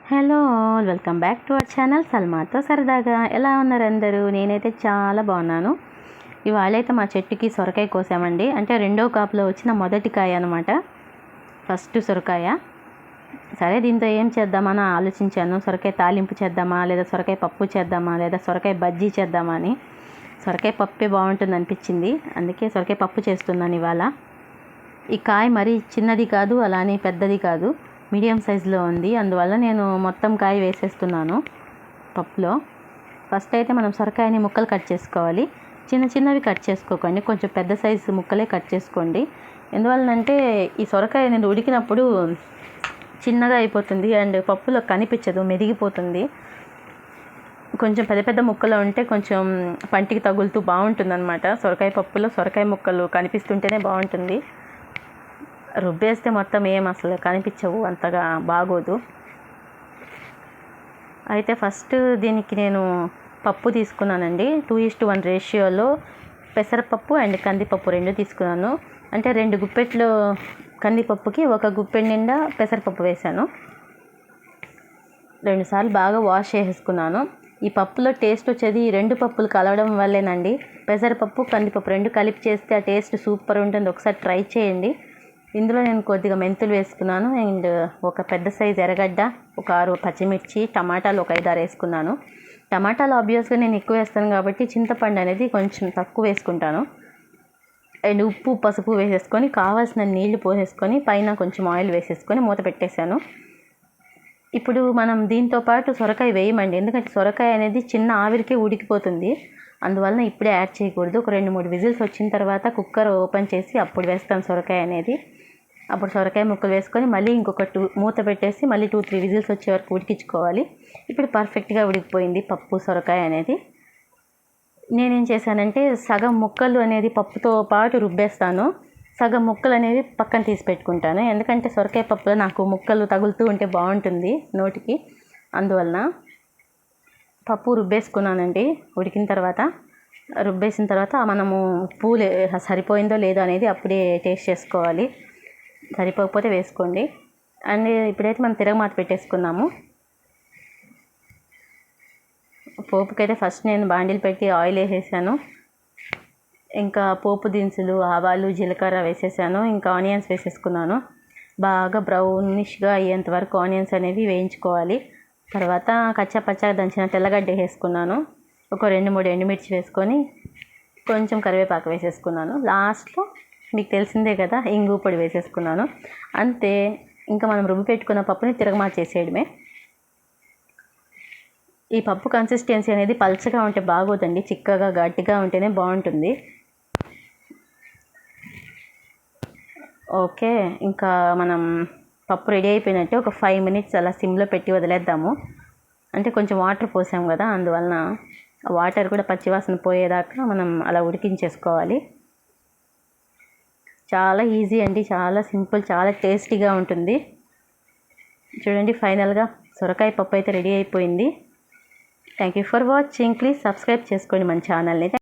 Hello all, welcome back to our channel సల్మాతో సరదాగా. ఎలా ఉన్నారు అందరూ? నేనైతే చాలా బాగున్నాను. ఇవాళ అయితే మా చెట్టుకి సొరకాయ కోసామండి. అంటే రెండో కాపులో వచ్చిన మొదటి కాయ అనమాట, ఫస్ట్ సొరకాయ. సరే, దీంతో ఏం చేద్దామని ఆలోచించాను. సొరకాయ తాలింపు చేద్దామా, లేదా సొరకాయ పప్పు చేద్దామా, లేదా సొరకాయ బజ్జీ చేద్దామా అని. సొరకాయ పప్పే బాగుంటుంది అనిపించింది, అందుకే సొరకాయ పప్పు చేస్తున్నాను ఇవాళ. ఈ కాయ మరీ చిన్నది కాదు, అలానే పెద్దది కాదు, మీడియం సైజులో ఉంది. అందువల్ల నేను మొత్తం కాయ వేసేస్తున్నాను పప్పులో. ఫస్ట్ అయితే మనం సొరకాయని ముక్కలు కట్ చేసుకోవాలి. చిన్న చిన్నవి కట్ చేసుకోకండి, కొంచెం పెద్ద సైజు ముక్కలే కట్ చేసుకోండి. ఎందువల్లనంటే ఈ సొరకాయ అనేది ఉడికినప్పుడు చిన్నగా అయిపోతుంది అండ్ పప్పులో కనిపించదు, మెదిగిపోతుంది. కొంచెం పెద్ద పెద్ద ముక్కలు ఉంటే కొంచెం పంటికి తగులుతూ బాగుంటుంది అనమాట. సొరకాయ పప్పులో సొరకాయ ముక్కలు కనిపిస్తుంటేనే బాగుంటుంది. రుబ్బేస్తే మొత్తం ఏం అసలు కనిపించవు, అంతగా బాగోదు. అయితే ఫస్ట్ దీనికి నేను పప్పు తీసుకున్నానండి. 2:1 రేషియోలో పెసరపప్పు అండ్ కందిపప్పు రెండు తీసుకున్నాను. అంటే 2 గుప్పెట్లు కందిపప్పుకి 1 గుప్పెడు నిండా పెసరపప్పు వేశాను. 2 సార్లు బాగా వాష్ చేసేసుకున్నాను. ఈ పప్పులో టేస్ట్ వచ్చేది ఈ 2 పప్పులు కలవడం వల్లేనండి. పెసరపప్పు కందిపప్పు రెండు కలిపి చేస్తే ఆ టేస్ట్ సూపర్ ఉంటుంది, ఒకసారి ట్రై చేయండి. ఇందులో నేను కొద్దిగా మెంతులు వేసుకున్నాను అండ్ ఒక పెద్ద సైజు ఎర్రగడ్డ, ఒక 6 పచ్చిమిర్చి, టమాటాలు ఒక 5-6 వేసుకున్నాను. టమాటాలు ఆబ్వియస్గా నేను ఎక్కువ వేస్తాను కాబట్టి చింతపండు అనేది కొంచెం తక్కువ వేసుకుంటాను. అండ్ ఉప్పు పసుపు వేసేసుకొని కావాల్సిన నీళ్లు పోసేసుకొని పైన కొంచెం ఆయిల్ వేసేసుకొని మూత పెట్టేశాను. ఇప్పుడు మనం దీంతో పాటు సొరకాయ వేయమండి, ఎందుకంటే సొరకాయ అనేది చిన్న ఆవిరికే ఉడికిపోతుంది. అందువలన ఇప్పుడే యాడ్ చేయకూడదు. ఒక 2-3 విజిల్స్ వచ్చిన తర్వాత కుక్కర్ ఓపెన్ చేసి అప్పుడు వేస్తాను సొరకాయ అనేది. అప్పుడు సొరకాయ ముక్కలు వేసుకొని మళ్ళీ ఇంకొక మూత పెట్టేసి మళ్ళీ 2-3 విజిల్స్ వచ్చే వరకు ఉడికించుకోవాలి. ఇప్పుడు పర్ఫెక్ట్గా ఉడికిపోయింది పప్పు సొరకాయ అనేది. నేనేం చేశానంటే సగం ముక్కలు అనేది పప్పుతో పాటు రుబ్బేస్తాను, సగం ముక్కలు అనేవి పక్కన తీసి పెట్టుకుంటాను. ఎందుకంటే సొరకాయ పప్పులో నాకు ముక్కలు తగులుతూ ఉంటే బాగుంటుంది నోటికి. అందువలన పప్పు రుబ్బేసుకున్నానండి. ఉడికిన తర్వాత రుబ్బేసిన తర్వాత మనము ఉప్పు సరిపోయిందో లేదో అనేది అప్పుడే టేస్ట్ చేసుకోవాలి, సరిపోకపోతే వేసుకోండి. అండ్ ఇప్పుడైతే మనం తిరగమాత పెట్టేసుకున్నాము. పోపుకైతే ఫస్ట్ నేను బాండిల్ పెట్టి ఆయిల్ వేసేసాను. ఇంకా పోపు దినుసులు, ఆవాలు, జీలకర్ర వేసేసాను. ఇంకా ఆనియన్స్ వేసేసుకున్నాను. బాగా బ్రౌనిష్గా అయ్యేంత వరకు ఆనియన్స్ అనేవి వేయించుకోవాలి. తర్వాత కచ్చాపచ్చాగా దంచిన తెల్లగడ్డ వేసుకున్నాను. ఒక 2-3 ఎండుమిర్చి వేసుకొని కొంచెం కరివేపాకు వేసేసుకున్నాను. లాస్ట్లో మీకు తెలిసిందే కదా, ఇంగు పొడి వేసేసుకున్నాను. అంతే, ఇంకా మనం రుబ్బి పెట్టుకున్న పప్పుని తిరగమాత చేసేయడమే. ఈ పప్పు కన్సిస్టెన్సీ అనేది పల్చగా ఉంటే బాగోదండి, చిక్కగా గట్టిగా ఉంటేనే బాగుంటుంది. ఓకే, ఇంకా మనం పప్పు రెడీ అయిపోయినట్టే. ఒక 5 మినిట్స్ అలా సిమ్లో పెట్టి వదిలేద్దాము. అంటే కొంచెం వాటర్ పోసాం కదా, అందువలన వాటర్ కూడా పచ్చివాసన పోయేదాకా మనం అలా ఉడికించేసుకోవాలి. చాలా ఈజీ అండి, చాలా సింపుల్, చాలా టేస్టీగా ఉంటుంది. చూడండి, ఫైనల్గా సొరకాయ పప్పు అయితే రెడీ అయిపోయింది. Thank you for watching. Please subscribe చేసుకోండి మన ఛానల్ని.